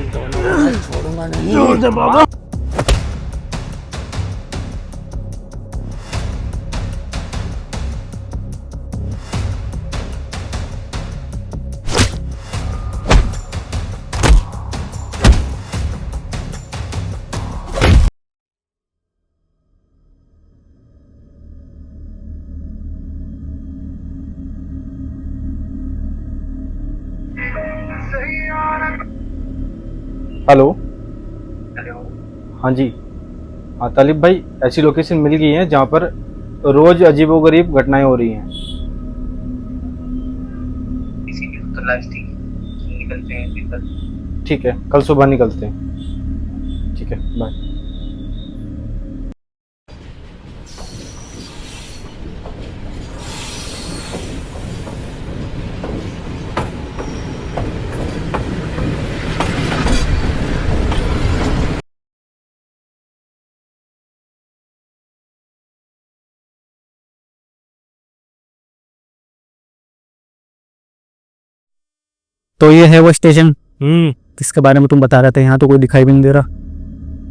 दोनों को मैं छोड़ूंगा नहीं। हेलो। हेलो। हाँ जी। हाँ तालिब भाई, ऐसी लोकेशन मिल गई है जहाँ पर रोज अजीबोगरीब घटनाएं हो रही हैं। इसीलिए तो लास्ट ही निकलते हैं फिर कल। ठीक है, कल सुबह निकलते हैं। ठीक है, बाय। तो ये है वो स्टेशन जिसके बारे में तुम बता रहे थे। यहाँ तो कोई दिखाई भी नहीं दे रहा।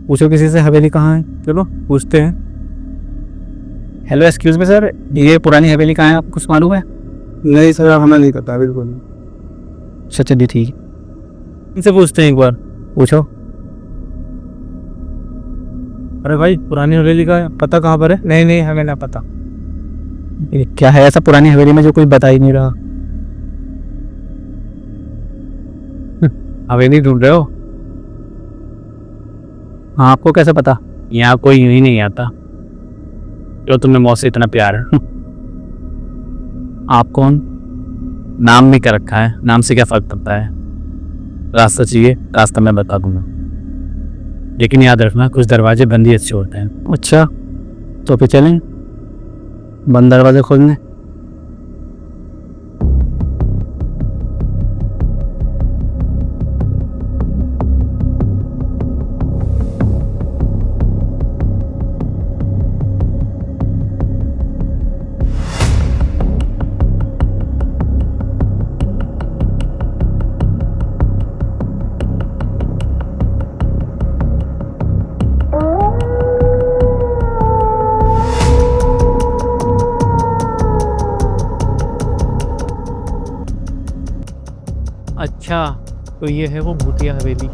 पूछो किसी से हवेली कहाँ है, चलो पूछते हैं। हेलो एक्सक्यूज मी सर, ये पुरानी हवेली कहाँ है, आपको कुछ मालूम है? नहीं सर, हमें नहीं पता बिल्कुल। अच्छा चलिए ठीक है, इनसे पूछते हैं एक बार। पूछो। अरे भाई, पुरानी हवेली का पता कहाँ पर है? नहीं नहीं, हमें ना पता। ये क्या है ऐसा पुरानी हवेली में जो कोई बता ही नहीं रहा? हवेली ढूंढ रहे हो? हाँ, आपको कैसे पता? यहाँ कोई यूं ही नहीं आता जो तुम्हें मौत से इतना प्यार है। आप कौन? नाम भी कर रखा है, नाम से क्या फर्क पड़ता है। रास्ता चाहिए, रास्ता मैं बता दूंगा, लेकिन याद रखना कुछ दरवाजे बंद ही अच्छे होते हैं। अच्छा, तो फिर चलें बंद दरवाजे खोलने। अच्छा, तो ये है वो भूतिया हवेली।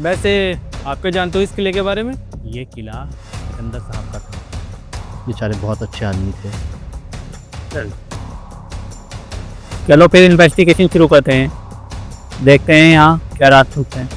वैसे आप क्या जानते हो इस किले के बारे में? ये किला सिकंदर साहब का था। बेचारे बहुत अच्छे आदमी थे। चलो फिर इन्वेस्टिगेशन शुरू करते हैं, देखते हैं यहाँ क्या रात होते हैं।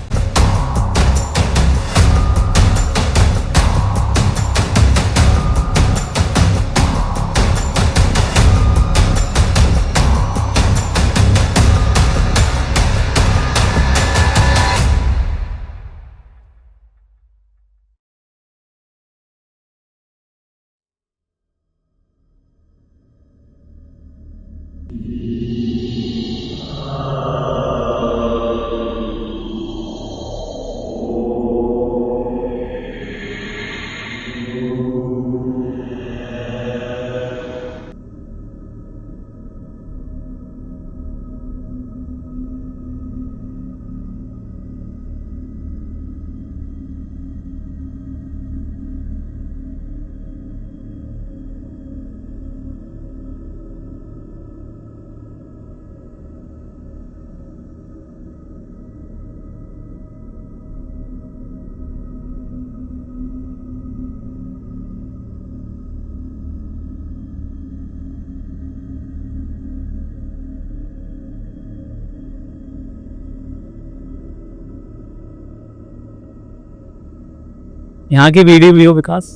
यहाँ की वीडियो भी हो विकास,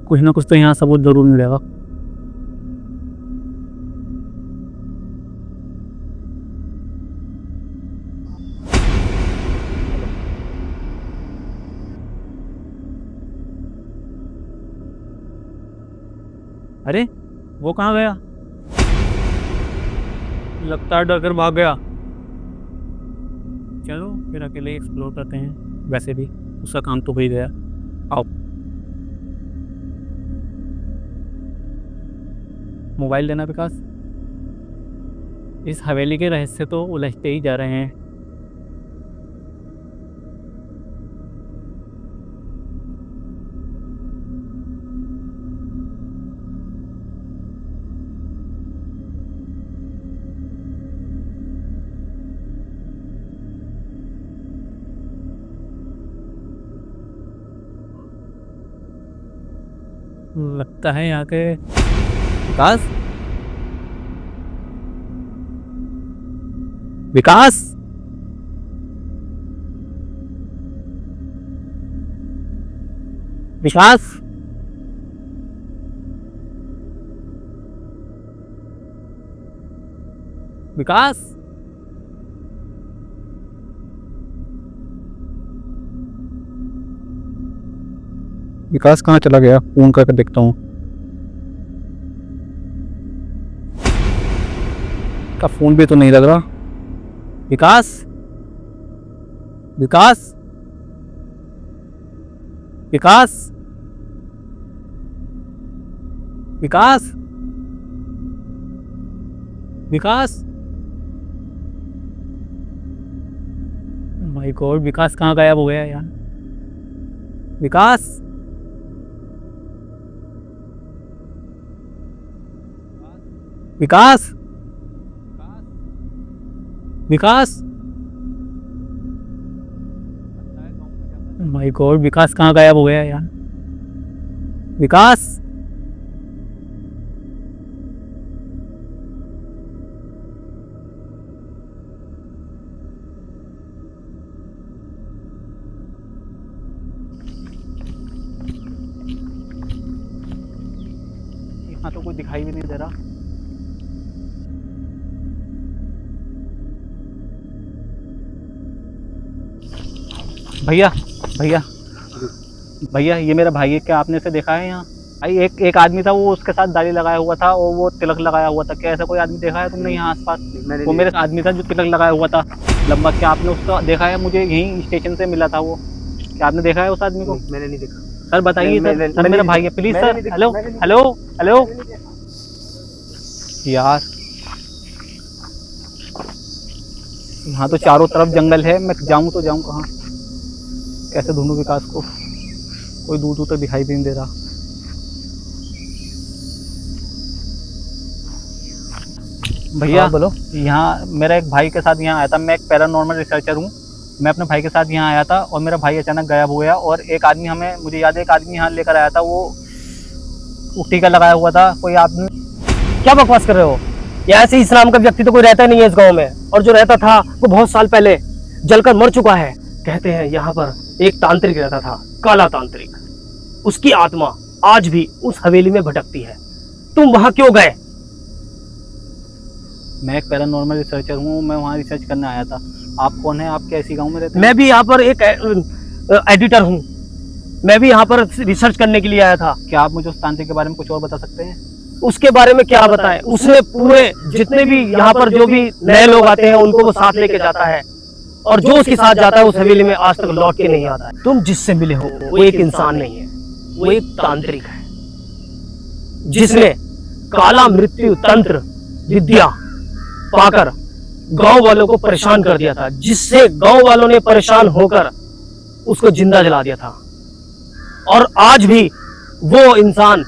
कुछ ना कुछ तो यहाँ सबूत जरूर मिलेगा। अरे वो कहाँ गया? लगता है डर कर भाग गया। चलो फिर अकेले एक्सप्लोर करते हैं। वैसे भी उसका काम तो हो ही गया। आओ, मोबाइल देना विकास। इस हवेली के रहस्य तो उलझते ही जा रहे हैं। लगता है यहाँ के विकास, विकास, विकास, विकास। विकास कहाँ चला गया? फोन करके देखता हूँ। का फोन भी तो नहीं लग रहा। विकास, विकास, विकास, विकास, विकास। माय गॉड, विकास कहाँ गायब हो गया यार? विकास, विकास, विकास। माय गॉड, विकास कहाँ गायब हो गया यार? विकास, यहाँ तो कोई दिखाई भी नहीं दे रहा। भैया, भैया, भैया, ये मेरा भाई है, क्या आपने इसे देखा है यहाँ? भाई एक आदमी था, वो उसके साथ दाढ़ी लगाया हुआ था और वो तिलक लगाया हुआ था। क्या ऐसा कोई आदमी देखा है तुमने यहाँ आसपास? वो मेरे आदमी था जो तिलक लगाया हुआ था लंबा। क्या आपने उसका देखा है? मुझे यहीं स्टेशन से मिला था वो। क्या आपने देखा है उस आदमी को? मैंने नहीं देखा सर बताइए सर, सर मेरा भाई है, please sir. Hello, hello, hello यार, यहाँ तो चारों तरफ जंगल है, मैं जाऊँ तो जाऊँ कहाँ? कैसे ढूंढूं विकास को? कोई दूर दूर तक दिखाई भी नहीं दे रहा। भैया बोलो। यहाँ मेरा एक भाई के साथ यहाँ आया था, मैं एक पैरानॉर्मल रिसर्चर हूँ। मैं अपने भाई के साथ यहाँ आया था और मेरा भाई अचानक गायब हो गया। और एक आदमी हमें, मुझे याद है, एक आदमी यहाँ लेकर आया था, वो टीका लगाया हुआ था। कोई आदमी। क्या बकवास कर रहे हो? यहाँ से इस नाम का व्यक्ति तो कोई रहता नहीं है इस गांव में, और जो रहता था वो बहुत साल पहले जलकर मर चुका है। कहते हैं यहाँ पर एक तांत्रिक रहता था, काला तांत्रिक। उसकी आत्मा आज भी उस हवेली में भटकती है। तुम वहां क्यों गए? मैं एक पैरानॉर्मल रिसर्चर हूँ, मैं वहाँ रिसर्च करने आया था। आप कौन है? आप क्या इसी गाँव में रहते हैं? मैं भी यहाँ पर एक एडिटर हूँ, मैं भी यहाँ पर रिसर्च करने के लिए आया था। क्या आप मुझे उस तांत्रिक के बारे में कुछ और बता सकते हैं? उसके बारे में क्या बताएं? उसने पूरे जितने भी यहाँ पर जो भी नए लोग आते हैं उनको वो साथ लेके जाता है, और जो उसके साथ जाता है उस हवेली में आज तक लौट के नहीं आता है। तुम जिससे मिले हो वो एक इंसान नहीं है, वो एक तांत्रिक है जिसने काला मृत्यु तंत्र विद्या पाकर गांव वालों को परेशान कर दिया था, जिससे गांव वालों ने परेशान होकर उसको जिंदा जला दिया था। और आज भी वो इंसान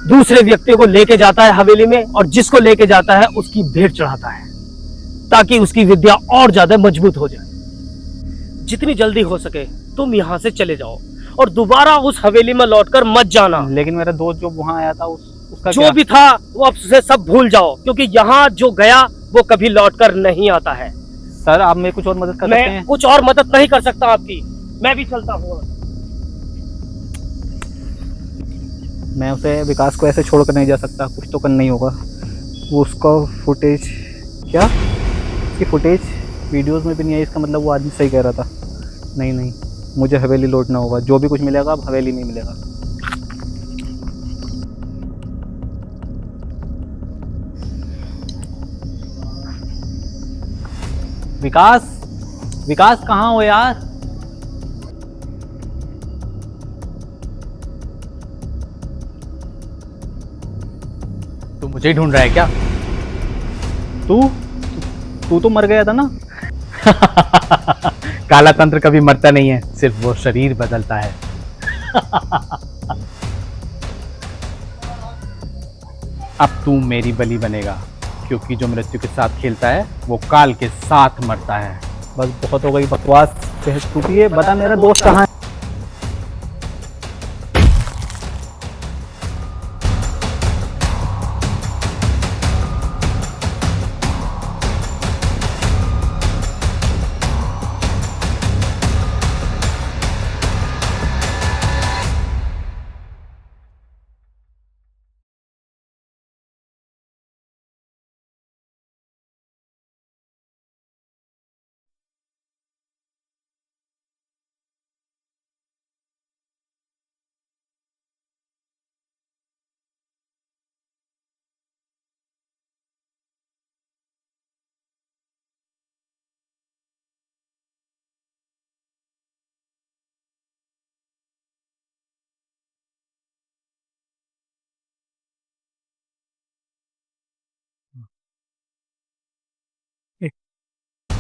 दूसरे व्यक्ति को लेके जाता है हवेली में, और जिसको लेके जाता है उसकी भेंट चढ़ाता है ताकि उसकी विद्या और ज्यादा मजबूत हो जाए। जितनी जल्दी हो सके तुम यहाँ से चले जाओ और दोबारा उस हवेली में लौटकर मत जाना। लेकिन मेरा दोस्त जो वहाँ आया था उसका जो क्या? भी था वो अब से सब भूल जाओ, क्योंकि यहाँ जो गया वो कभी लौटकर नहीं आता है। सर आप मेरी कुछ और मदद कर सकते मैं हैं? कुछ और मदद नहीं कर सकता आपकी, मैं भी चलता हूँ। मैं उसे, विकास को ऐसे छोड़कर नहीं जा सकता, कुछ तो करना ही होगा। वो उसका फुटेज, क्या उसकी फुटेज वीडियोस में भी नहीं आई, इसका मतलब वो आदमी सही कह रहा था। नहीं नहीं, मुझे हवेली लौटना होगा, जो भी कुछ मिलेगा अब हवेली में ही मिलेगा। विकास, विकास कहाँ हो यार? मुझे ही ढूंढ रहा है क्या? तू तू तो मर गया था ना। काला तंत्र कभी मरता नहीं है, सिर्फ वो शरीर बदलता है। अब तू मेरी बलि बनेगा, क्योंकि जो मृत्यु के साथ खेलता है वो काल के साथ मरता है। बस बहुत हो गई बकवास, सेहत टूटी है। बता मेरा दोस्त कहाँ है?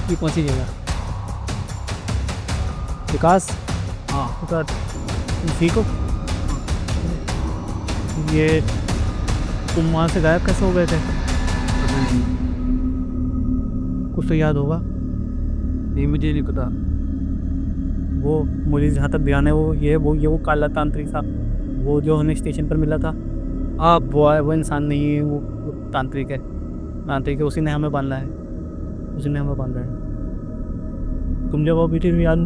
ये कौन सी जगह? विकास, हाँ विकास, तुम ठीक हो? ये तुम वहाँ से गायब कैसे हो गए थे? कुछ तो याद होगा। नहीं, मुझे नहीं पता। वो मुझे जहाँ तक ध्यान है वो काला तांत्रिक था, वो जो हमें स्टेशन पर मिला था। आप वो इंसान नहीं है, वो तांत्रिक है। तांत्रिक है, उसी ने हमें बांधा है, उसी ने हमें बांधा है। तुम जब वो बीते याद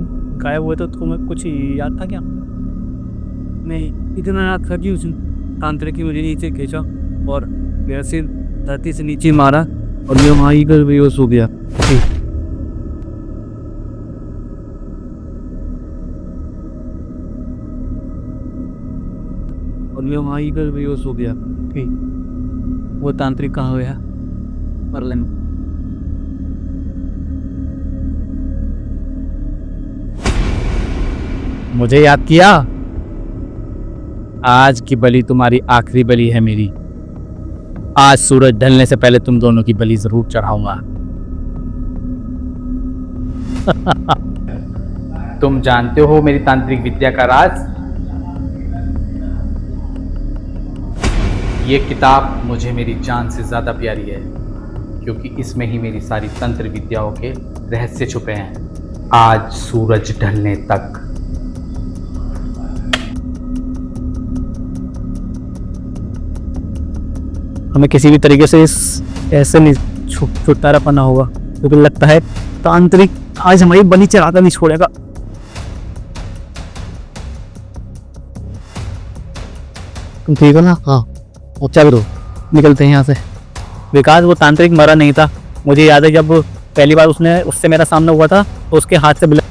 गायब हुए तो तुम्हें कुछ याद था क्या? नहीं, इतना याद था कि उस तांत्रिक की मुझे नीचे खींचा और मेरा सिर धरती से नीचे मारा और मैं वहाँ ही बेहोश हो गया। और मैं वहाँ ही बेहोश हो गया। वो तांत्रिक कहाँ गया? मरलन। मुझे याद किया? आज की बलि तुम्हारी आखिरी बलि है मेरी। आज सूरज ढलने से पहले तुम दोनों की बलि जरूर चढ़ाऊंगा। तुम जानते हो मेरी तांत्रिक विद्या का राज? ये किताब मुझे मेरी जान से ज्यादा प्यारी है, क्योंकि इसमें ही मेरी सारी तंत्र विद्याओं के रहस्य छुपे हैं। आज सूरज ढलने तक। हमें किसी भी तरीके से इस ऐसे नहीं छुटकारा पाना होगा, क्योंकि लगता है तांत्रिक आज हमारी बलि चढ़ाता नहीं छोड़ेगा। तुम ठीक हो ना? हाँ, चाबी दो, निकलते हैं यहाँ से। विकास, वो तांत्रिक मरा नहीं था। मुझे याद है जब पहली बार उससे मेरा सामना हुआ था तो उसके हाथ से ब्लड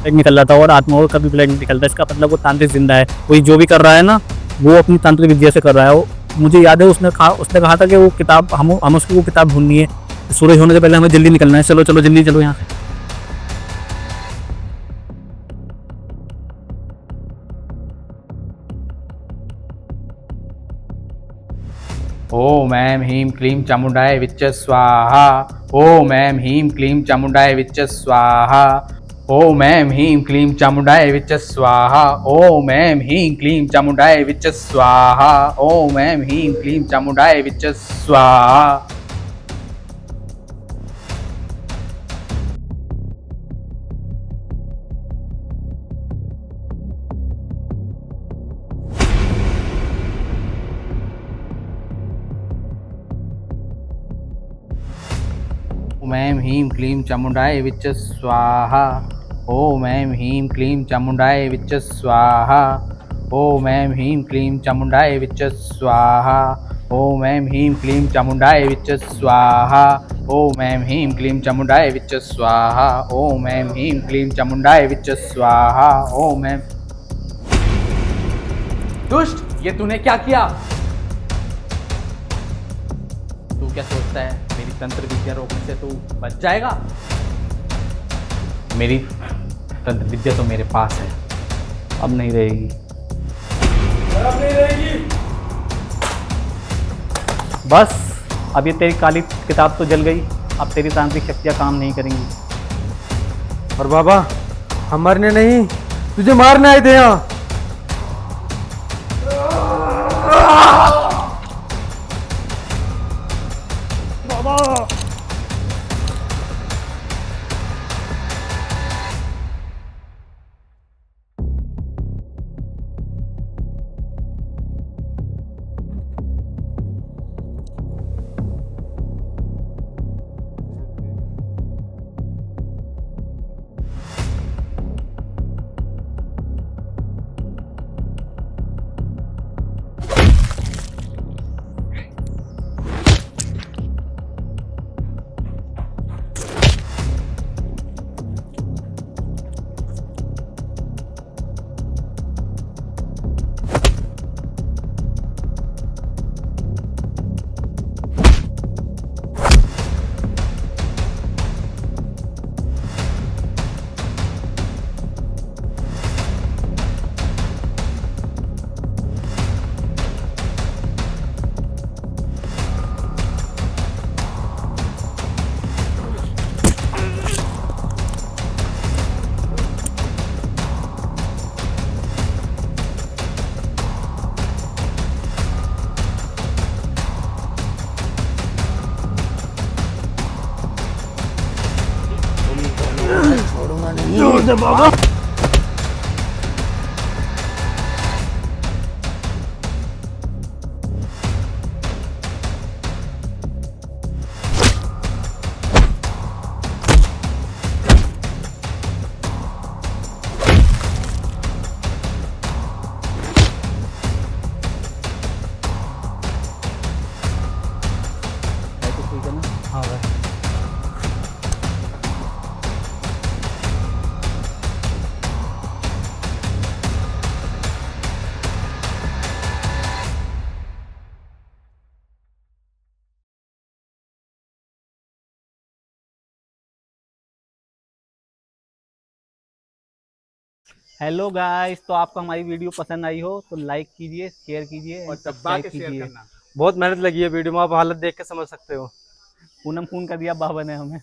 निकल रहा था और आत्माओं का भी ब्लड निकलता है। इसका मतलब वो तांत्रिक जिंदा है। कोई जो भी कर रहा है ना, वो अपनी तांत्रिक विद्या से कर रहा है। वो मुझे याद है उसने कहा था कि वो किताब हम उसकी वो किताब ढूंढनी है। सूरज होने से पहले हमें जल्दी निकलना है। चलो चलो जल्दी चलो यहाँ से। ओम ऐं ह्रीं क्लीं चामुंडाय विच्च स्वाहा। ओम ऐं ह्रीं क्लीं चामुंडाय विच्च स्वाहा। ओम ऐं ह्रीं क्लीं चामुंडाय विच्च स्वाहा। ओम ऐं ह्रीं क्लीं चामुंडाय विच्च स्वाहा। ओम ऐं ह्रीं क्लीं चामुंडाय विच्च स्वाहा। ओम ऐं ह्रीं क्लीं चामुंडाय विच्च स्वाहा। ओम ऐं ह्रीं क्लीं चामुंडाय विच्च स्वाहा। ओम ऐं ह्रीं क्लीं चामुंडाय विच्च स्वाहा। ओम ऐं ह्रीं क्लीं चामुंडाय विच्च स्वाहा। ओम ऐं ह्रीं क्लीं चामुंडाय विच्च स्वाहा। ओम ऐं ह्रीं क्लीं चामुंडाय विच्च स्वाहा। ओम ऐं। दुष्ट, ये तूने क्या किया? तू क्या सोचता है मेरी तंत्र विद्या रोकने से तू बच जाएगा? मेरी तंत्र विद्या तो मेरे पास है, अब नहीं रहेगी। बस अब ये तेरी काली किताब तो जल गई, अब तेरी तांत्रिक शक्तियाँ काम नहीं करेंगी। और बाबा हम मरने नहीं, तुझे मारने आए थे यहाँ। हाँ भाई। हेलो गाइस, तो आपको हमारी वीडियो पसंद आई हो तो लाइक कीजिए, शेयर कीजिए और सब्सक्राइब कीजिए। बहुत मेहनत लगी है वीडियो में, आप हालत देख के समझ सकते हो। पूनम खून कर दिया बाबा ने हमें।